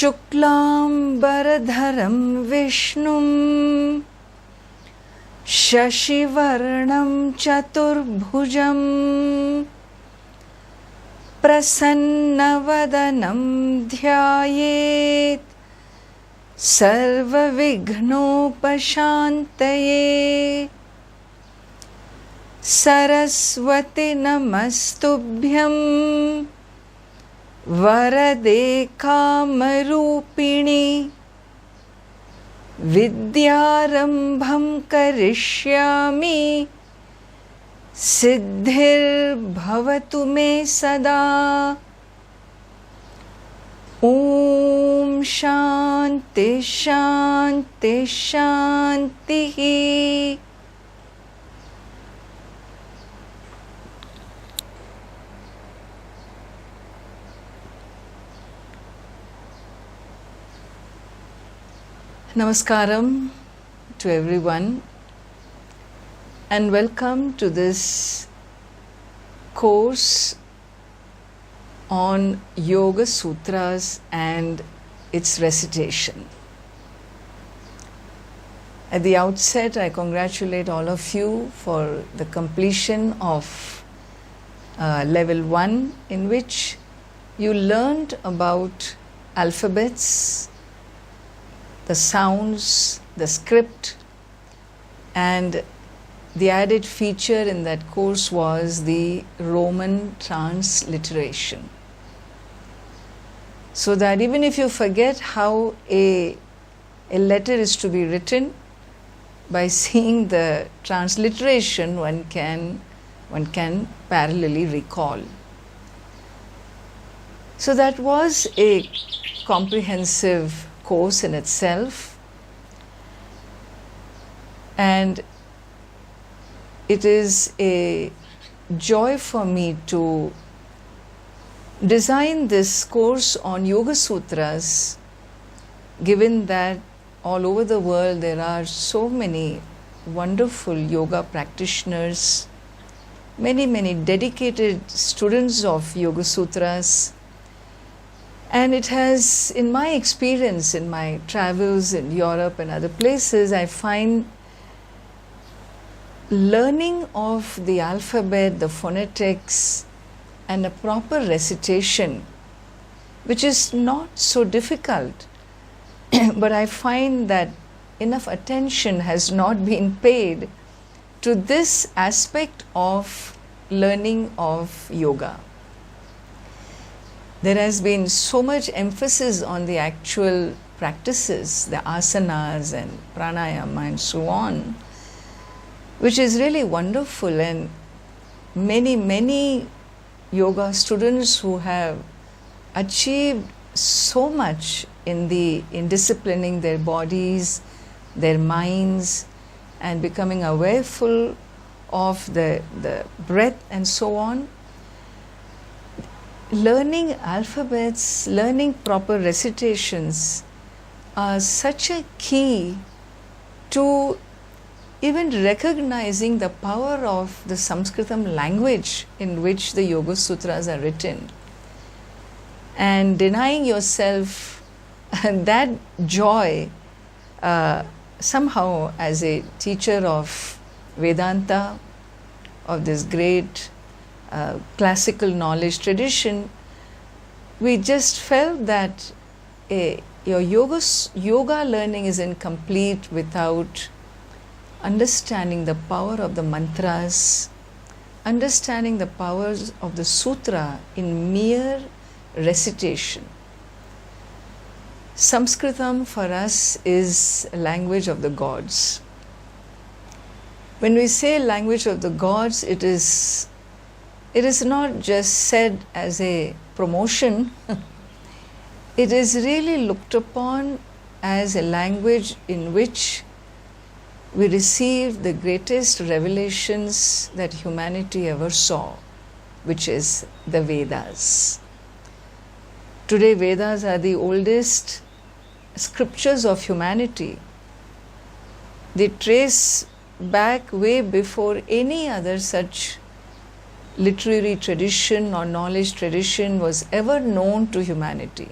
शुक्लांबरधरं विष्णुं शशिवर्णं चतुर्भुजं प्रसन्नवदनं ध्यायेत् सर्वविघ्नोपशान्तये। सरस्वती नमस्तुभ्यं वरदे कामरूपिणि विद्यारम्भं करिष्यामि सिद्धिर्भवतु मे सदा। ॐ शान्ति शान्ति शान्तिः। Namaskaram to everyone and welcome to this course on Yoga Sutras and its recitation. At the outset, I congratulate all of you for the completion of level 1, in which you learned about alphabets, the sounds, the script, and the added feature in that course was the Roman transliteration. So that even if you forget how a letter is to be written, by seeing the transliteration one can parallelly recall. So that was a comprehensive course in itself, and it is a joy for me to design this course on Yoga Sutras, given that all over the world there are so many wonderful yoga practitioners, many dedicated students of Yoga Sutras. And it has, in my experience, in my travels in Europe and other places, I find learning of the alphabet, the phonetics, and a proper recitation, which is not so difficult, but I find that enough attention has not been paid to this aspect of learning of yoga. There has been so much emphasis on the actual practices, the asanas and pranayama and so on, which is really wonderful, and many yoga students who have achieved so much in disciplining their bodies, their minds, and becoming awareful of the breath and so on. Learning alphabets, learning proper recitations are such a key to even recognizing the power of the Sanskritam language in which the Yoga Sutras are written, and denying yourself that joy somehow as a teacher of Vedanta, of this great classical knowledge tradition, we just felt that your yoga learning is incomplete without understanding the power of the mantras, understanding the powers of the sutra in mere recitation. Sanskritam for us is a language of the gods. When we say language of the gods, it is not just said as a promotion. It is really looked upon as a language in which we receive the greatest revelations that humanity ever saw, which is the Vedas. Today, Vedas are the oldest scriptures of humanity. They trace back way before any other such literary tradition or knowledge tradition was ever known to humanity.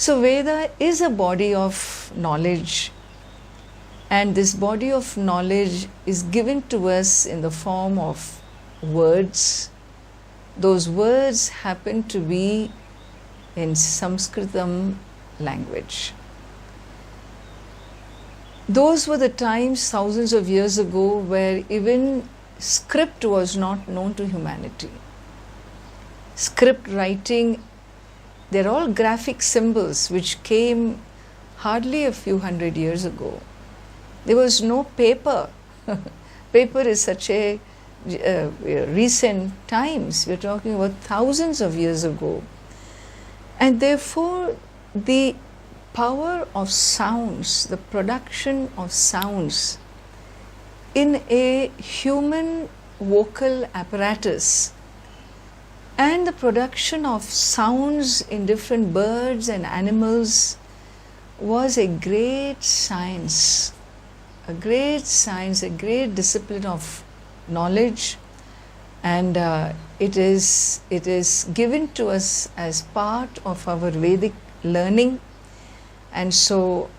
So Veda is a body of knowledge, and this body of knowledge is given to us in the form of words. Those words happen to be in Sanskritam language. Those were the times thousands of years ago where even script was not known to humanity. Script writing, they're all graphic symbols which came hardly a few hundred years ago. There was no paper. Paper is such a recent times. We're talking about thousands of years ago. And therefore, the power of sounds, the production of sounds in a human vocal apparatus, and the production of sounds in different birds and animals was a great science, a great discipline of knowledge, and it is given to us as part of our Vedic learning. And so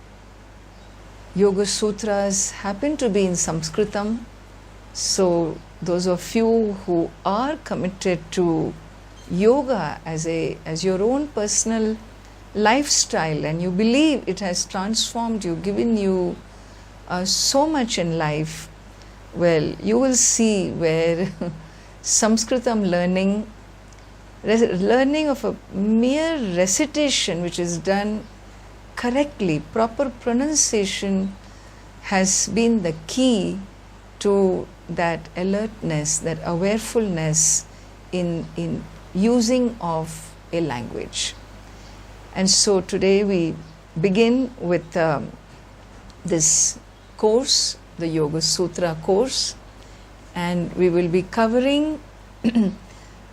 Yoga Sutras happen to be in Sanskritam. So those of you who are committed to yoga as your own personal lifestyle, and you believe it has transformed you, given you so much in life, well, you will see where Sanskritam learning of a mere recitation which is done correctly, proper pronunciation, has been the key to that alertness, that awarefulness in using of a language. And so today we begin with this course, the Yoga Sutra course, and we will be covering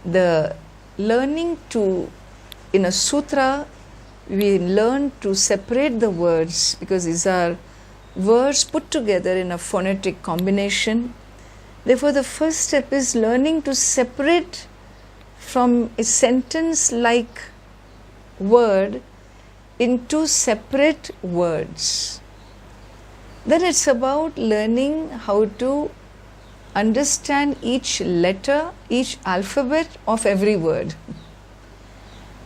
the learning to, in a sutra, we learn to separate the words, because these are words put together in a phonetic combination. Therefore, the first step is learning to separate from a sentence-like word into separate words. Then it's about learning how to understand each letter, each alphabet of every word,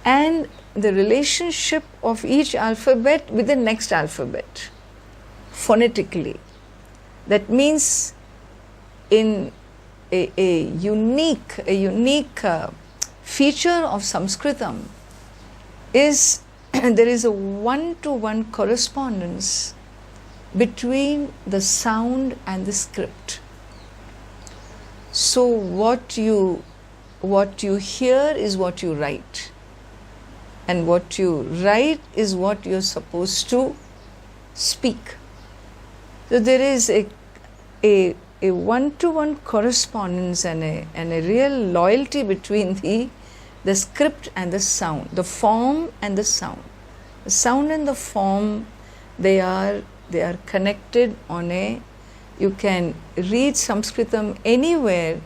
and the relationship of each alphabet with the next alphabet phonetically. That means in a unique feature of Sanskritam is there is a one-to-one correspondence between the sound and the script. So what you hear is what you write, and what you write is what you're supposed to speak. So there is a one-to-one correspondence and a real loyalty between the script and the sound, the form and the sound. The sound and the form, they are connected on a, you can read Sanskritam anywhere,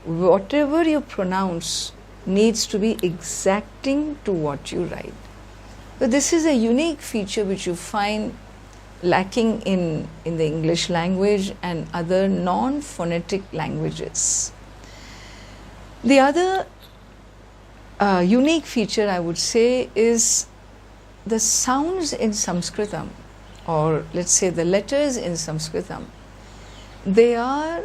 whatever you pronounce needs to be exacting to what you write. So this is a unique feature which you find lacking in the English language and other non-phonetic languages. The other unique feature, I would say, is the sounds in Sanskritam, or let's say the letters in Sanskritam. They are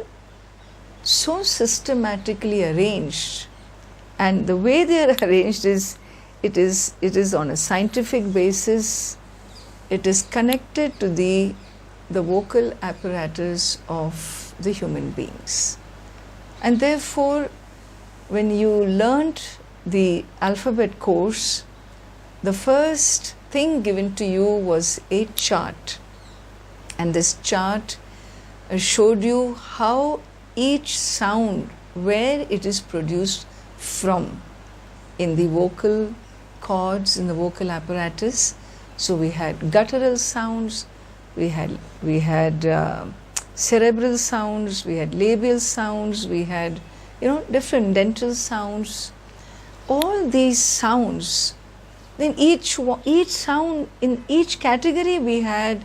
so systematically arranged, and the way they are arranged is it is on a scientific basis. It is connected to the vocal apparatus of the human beings. And therefore, when you learnt the alphabet course, the first thing given to you was a chart. And this chart showed you how each sound, where it is produced from in the vocal cords, in the vocal apparatus. So we had guttural sounds, we had cerebral sounds, we had labial sounds, we had different dental sounds. All these sounds Then each sound, in each category we had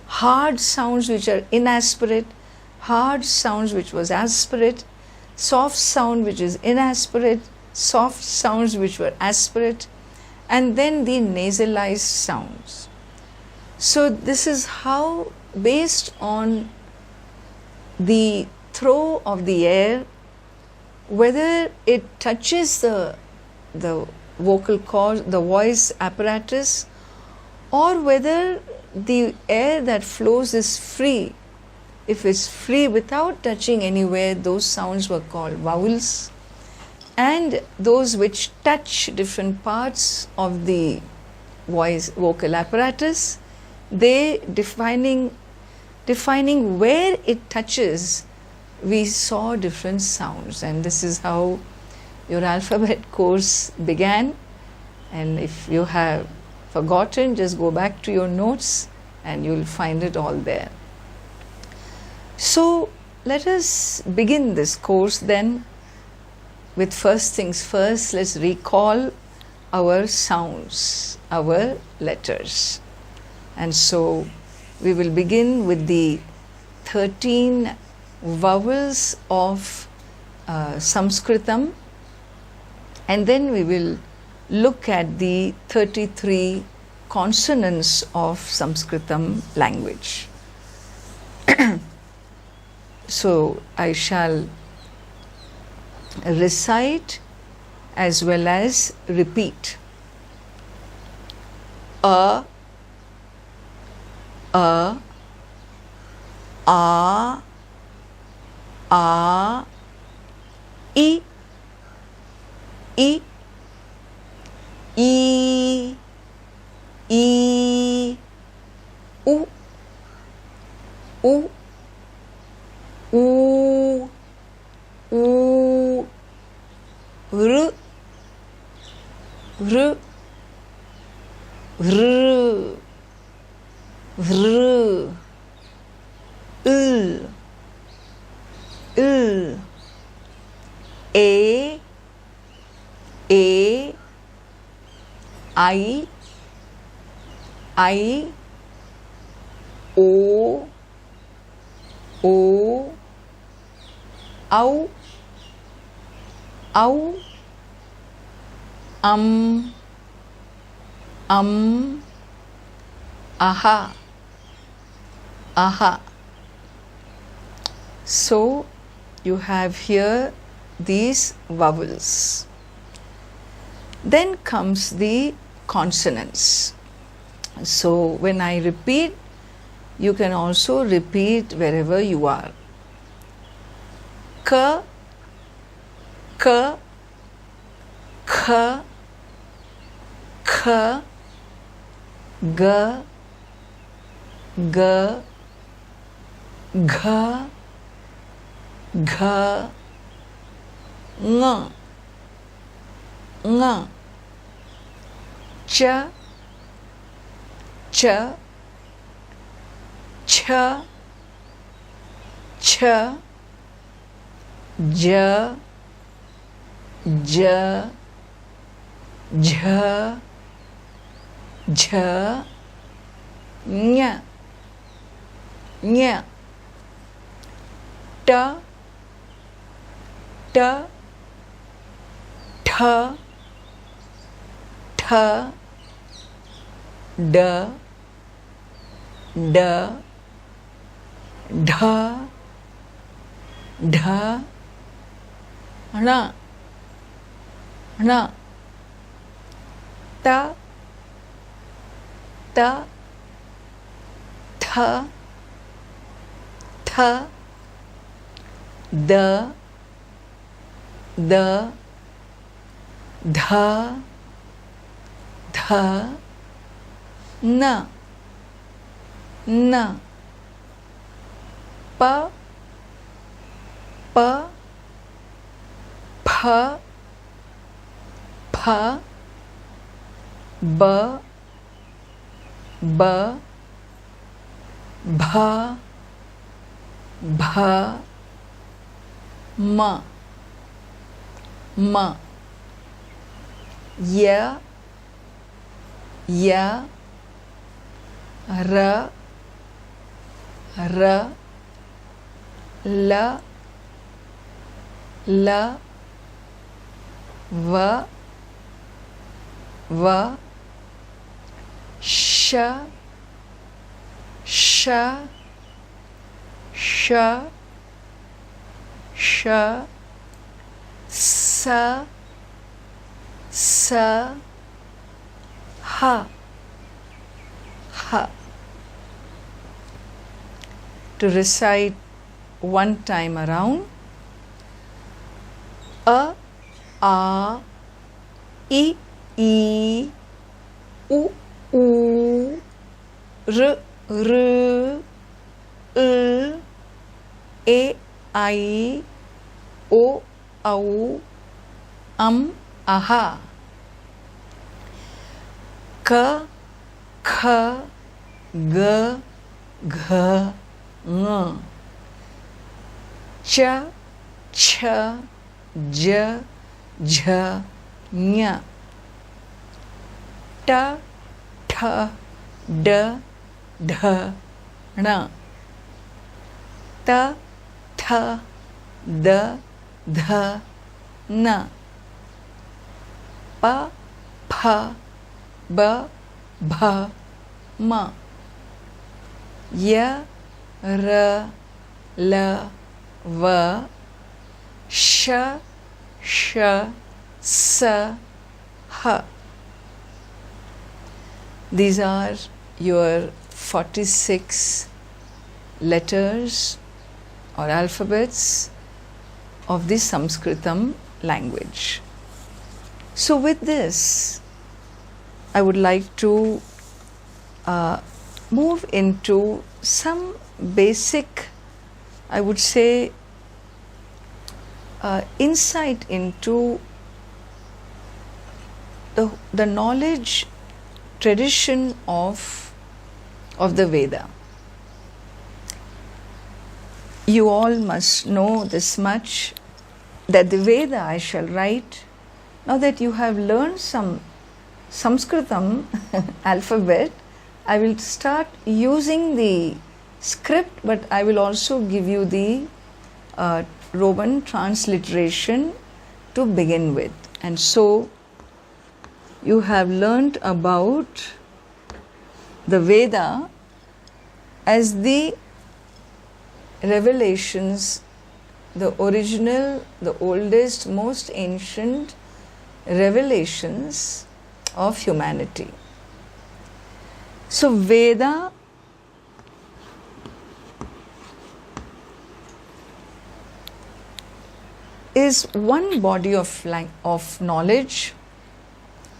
hard sounds which are inaspirate, hard sounds which was aspirate, soft sound which is inaspirate, soft sounds which were aspirate, and then the nasalized sounds. So this is how, based on the throw of the air, whether it touches the vocal cord, the voice apparatus, or whether the air that flows is free. If it's free without touching anywhere, those sounds were called vowels. And those which touch different parts of the vocal apparatus, they defining where it touches, we saw different sounds. And this is how your alphabet course began. And if you have forgotten, just go back to your notes and you'll find it all there. So let us begin this course then with first things first. Let's recall our sounds, our letters. And so we will begin with the 13 vowels of Sanskritam, and then we will look at the 33 consonants of Sanskritam language. So I shall recite as well as repeat. A, a, a, I, I, I, U, U, U, U, R, R, R, R, L, L, A, I, O, O, Au, Au, Aha, Aha. So you have here these vowels. Then comes the consonants. So when I repeat, you can also repeat wherever you are. K, K, K, K, G, G, Gh, Gh, Ng, Ng, Ch, Ch, Ch, Ch, J, J, Jh, Jh, Ny, Ny, T, T, Th, Th, D, D, Dh, Dh, Nh, Nh, Ta, Ta, Tha, Tha, Da, Da, Dha, Dha, Na, Na, Pa, Pa, Pha, Pha, Ba, Ba, Bha, Bha, Ma, Ma, Ya, ya, ra, ra, la, la, va, va, sha, sha, sha, sha, sa, sa, ha, ha. To recite one time around: a, I, u, u, r, e, I, o, au, aha. Ka, kha, ga, gha, ng. Cha, cha, ja, jha, nya. Ta, tha, da, dha, na. Ta, tha, da, dha, na. Pa, pha, ba, bha, ma. Ya, ra, la, va, sha, sha, sa, ha. These are your 46 letters or alphabets of the Sanskritam language. So with this, I would like to move into some basic, I would say, insight into the knowledge tradition of the Veda. You all must know this much, that the Veda I shall write. Now that you have learned some Sanskritam alphabet, I will start using the script, but I will also give you the Roman transliteration to begin with. And so you have learnt about the Veda as the revelations, the original, the oldest, most ancient revelations of humanity. So Veda is one body of knowledge,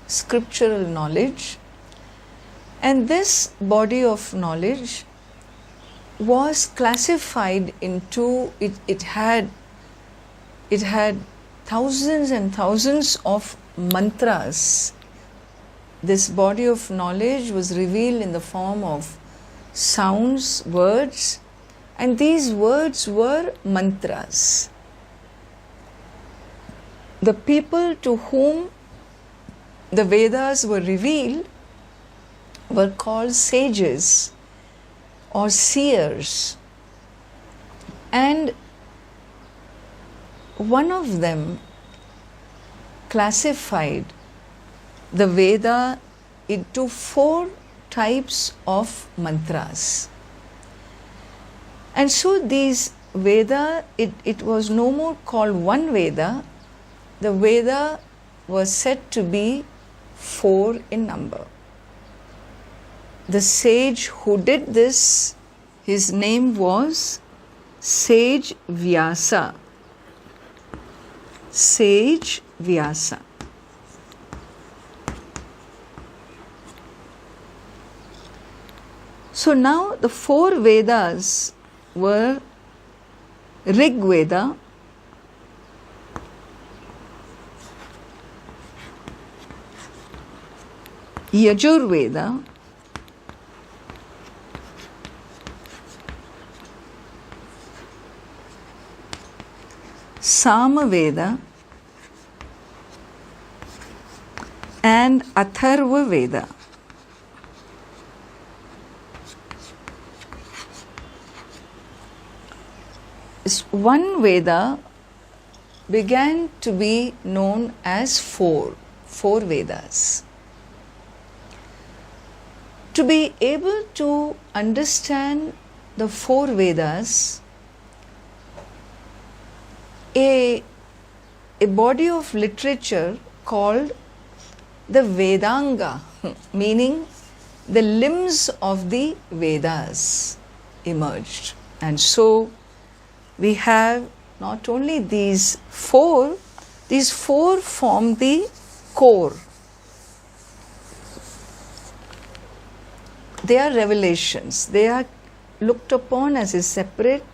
scriptural knowledge, and this body of knowledge was classified into, it had thousands and thousands of mantras. This body of knowledge was revealed in the form of sounds, words, and these words were mantras. The people to whom the Vedas were revealed were called sages or seers, and one of them classified the Veda into 4 types of mantras. And so these Veda, it was no more called one Veda. The Veda was said to be 4 in number. The sage who did this, his name was Sage Vyasa. Sage Vyasa. So now the 4 Vedas were Rig Veda, Yajur Veda, Sama Veda, and Atharva Veda. one Veda began to be known as four Vedas. To be able to understand the four Vedas, a body of literature called the Vedanga, meaning the limbs of the Vedas, emerged. And so we have not only these four form the core. They are revelations. They are looked upon as a separate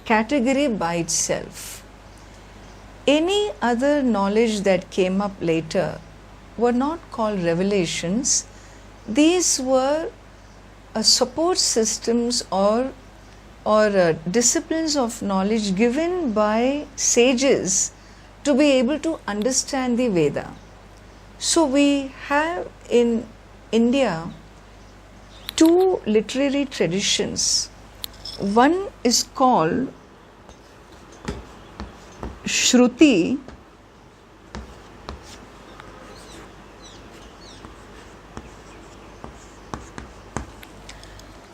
category by itself. Any other knowledge that came up later were not called revelations. These were support systems or disciplines of knowledge given by sages to be able to understand the Veda. So we have in India two literary traditions. One is called Shruti,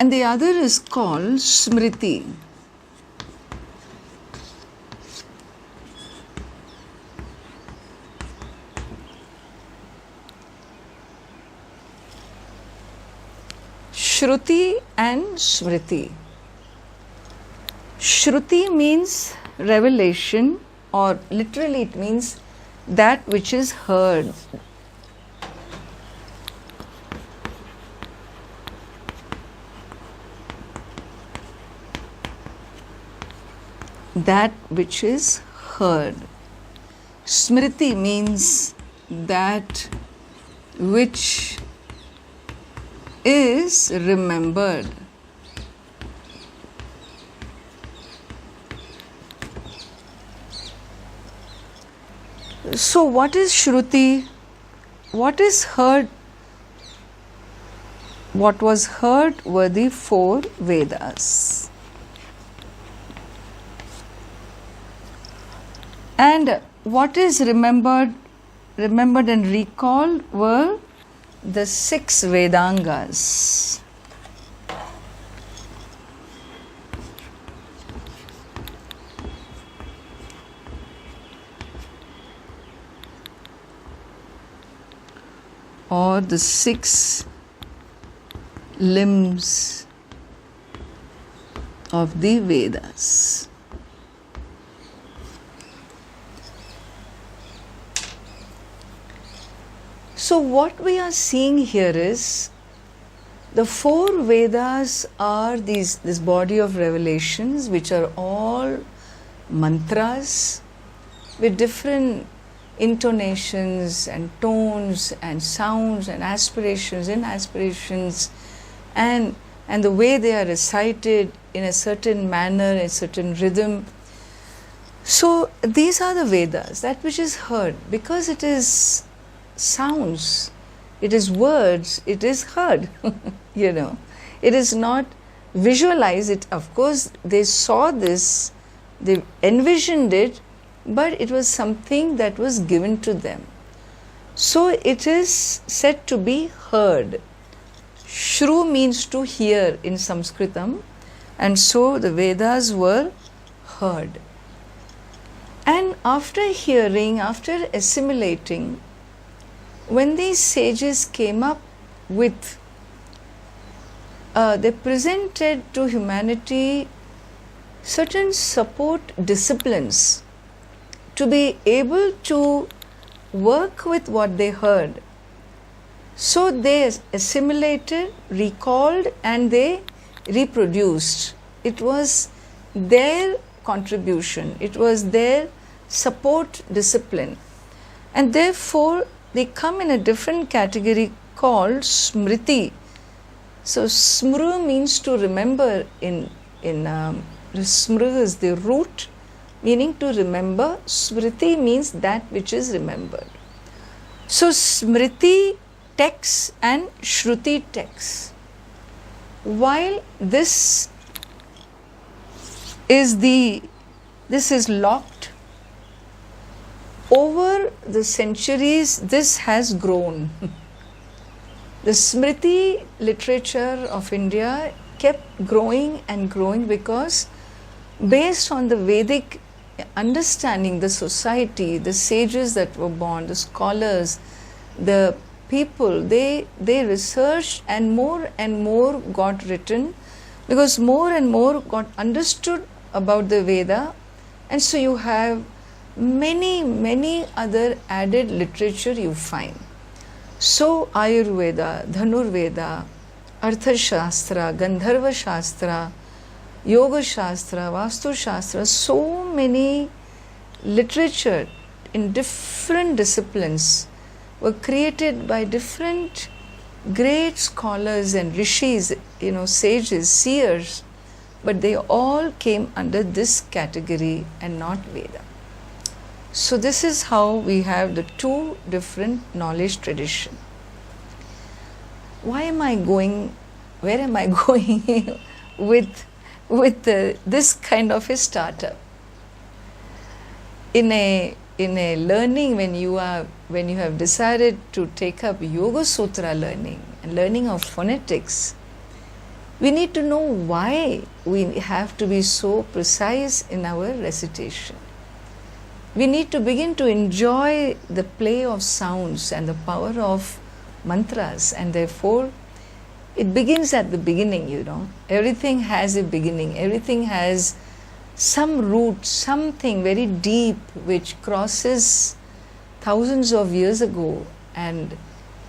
and the other is called Smriti. Shruti and Smriti. Shruti means revelation, or literally it means that which is heard. That which is heard. Smriti means that which is remembered. So what is Shruti? What is heard? What was heard were the four Vedas. And what is remembered and recalled were the six Vedangas. Or the six limbs of the Vedas. So what we are seeing here is the four Vedas are this body of revelations, which are all mantras with different intonations and tones and sounds and aspirations and the way they are recited in a certain manner, a certain rhythm. So these are the Vedas, that which is heard, because it is sounds, it is words, it is heard. It is not visualized. It, of course, they saw this, they envisioned it, but it was something that was given to them. So it is said to be heard. Shru means to hear in Sanskritam, and so the Vedas were heard. And after hearing, after assimilating, when these sages came up with, they presented to humanity certain support disciplines to be able to work with what they heard. So they assimilated, recalled, and they reproduced. It was their contribution, it was their support discipline, and therefore they come in a different category called Smriti. So Smru means to remember. Smru is the root, meaning to remember. Smriti means that which is remembered. So Smriti texts and Shruti texts. While this is the this is locked. Over the centuries, this has grown. The Smriti literature of India kept growing and growing because based on the Vedic understanding, the society, the sages that were born, the scholars, the people, they researched and more got written because more and more got understood about the Veda, and so you have many other added literature you find. So Ayurveda, Dhanurveda, Arthashastra, Gandharva Shastra, Yoga Shastra, Vastu Shastra, so many literature in different disciplines were created by different great scholars and rishis, sages, seers, but they all came under this category and not Veda. So this is how we have the two different knowledge tradition. Where am I going with this kind of a startup? In a learning, when you have decided to take up Yoga Sutra learning and learning of phonetics, we need to know why we have to be so precise in our recitation. We need to begin to enjoy the play of sounds and the power of mantras, and therefore it begins at the beginning, Everything has a beginning, everything has some root, something very deep which crosses thousands of years ago, and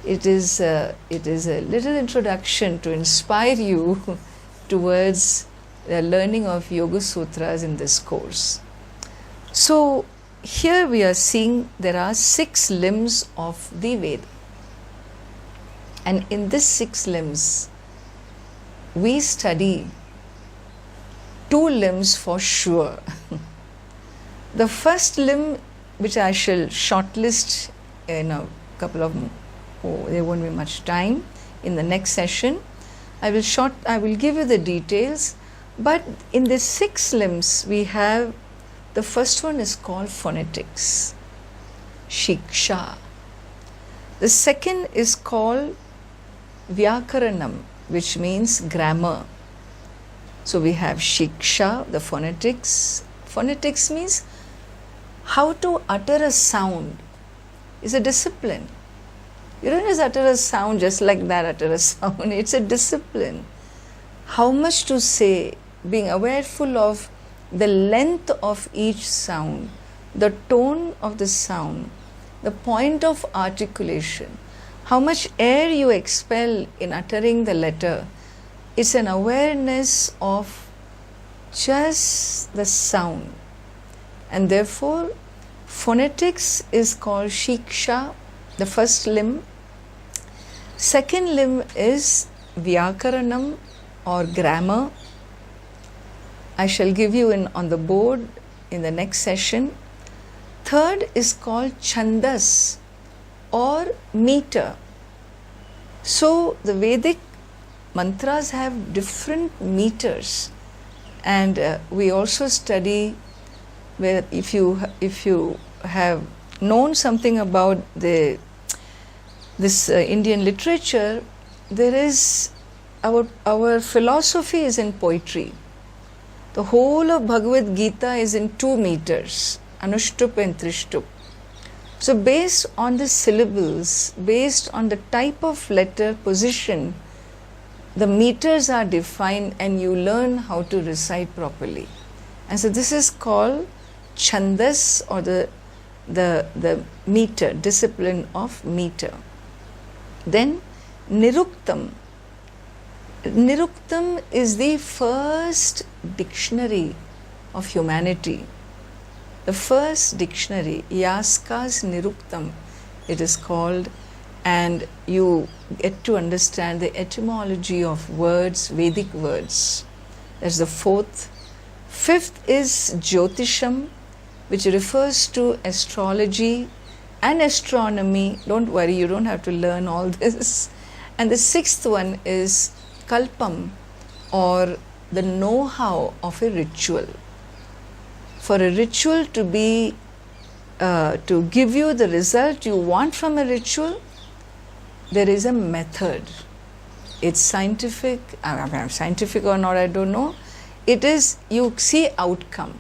it is a little introduction to inspire you towards the learning of Yoga Sutras in this course. So here we are seeing there are 6 limbs of the Veda, and in these 6 limbs we study 2 limbs for sure. The first limb, which I shall shortlist in a couple of, there won't be much time in the next session. I will give you the details, but in the 6 limbs we have, the first one is called phonetics, Shiksha. The second is called Vyakaranam, which means grammar. So we have Shiksha, the phonetics. Phonetics means how to utter a sound. Is a discipline. You don't just utter a sound just like that, utter a sound. It's a discipline. How much to say, being awareful of the length of each sound, the tone of the sound, the point of articulation, how much air you expel in uttering the letter. It's an awareness of just the sound. And therefore, phonetics is called Shiksha, the first limb. Second limb is Vyakaranam or grammar. I shall give you on the board in the next session. Third is called Chandas or meter. So the Vedic mantras have different meters, and we also study where if you have known something about this Indian literature, there is our philosophy is in poetry. The whole of Bhagavad Gita is in 2 meters, Anushtup and Trishtup. So based on the syllables, based on the type of letter position, the meters are defined and you learn how to recite properly. And so this is called Chandas, or the meter, discipline of meter. Then Niruktam. Niruktam is the first dictionary of humanity. The first dictionary, Yaska's Niruktam, it is called, and you get to understand the etymology of words, Vedic words. That's the 4th. 5th is Jyotisham, which refers to astrology and astronomy. Don't worry, you don't have to learn all this. And the 6th one is Kalpam, or the know-how of a ritual. for a ritual to be to give you the result you want from a ritual, there is a method. It's scientific, scientific or not, I don't know. It is, you see outcome.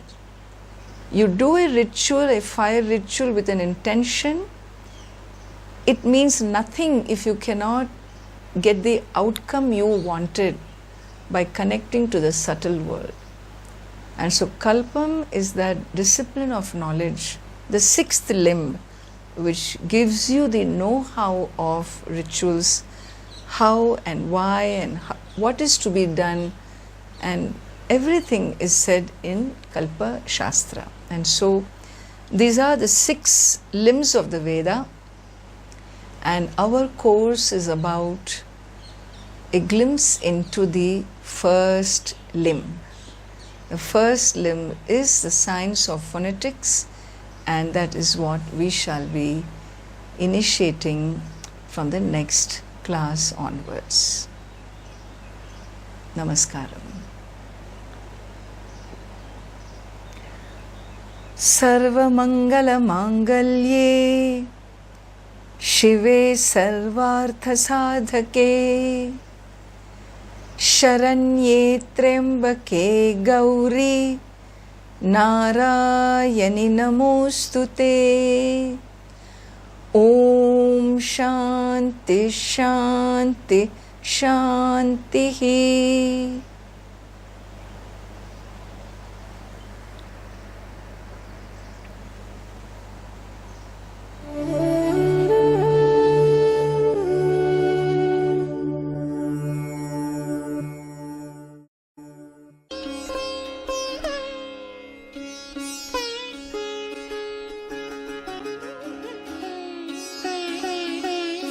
You do a ritual, a fire ritual with an intention. It means nothing if you cannot get the outcome you wanted by connecting to the subtle world. And so kalpam is that discipline of knowledge, the sixth limb, which gives you the know-how of rituals, how and why and what is to be done, and everything is said in Kalpa Shastra. And so these are the 6 limbs of the Veda, and our course is about a glimpse into the first limb. The first limb is the science of phonetics, and that is what we shall be initiating from the next class onwards. Namaskaram. Sarvamangala Mangalye Shive Sarvartha Sadhake Sharanye Trembake Gauri Narayani Namostute. Om Shanti Shanti Shanti.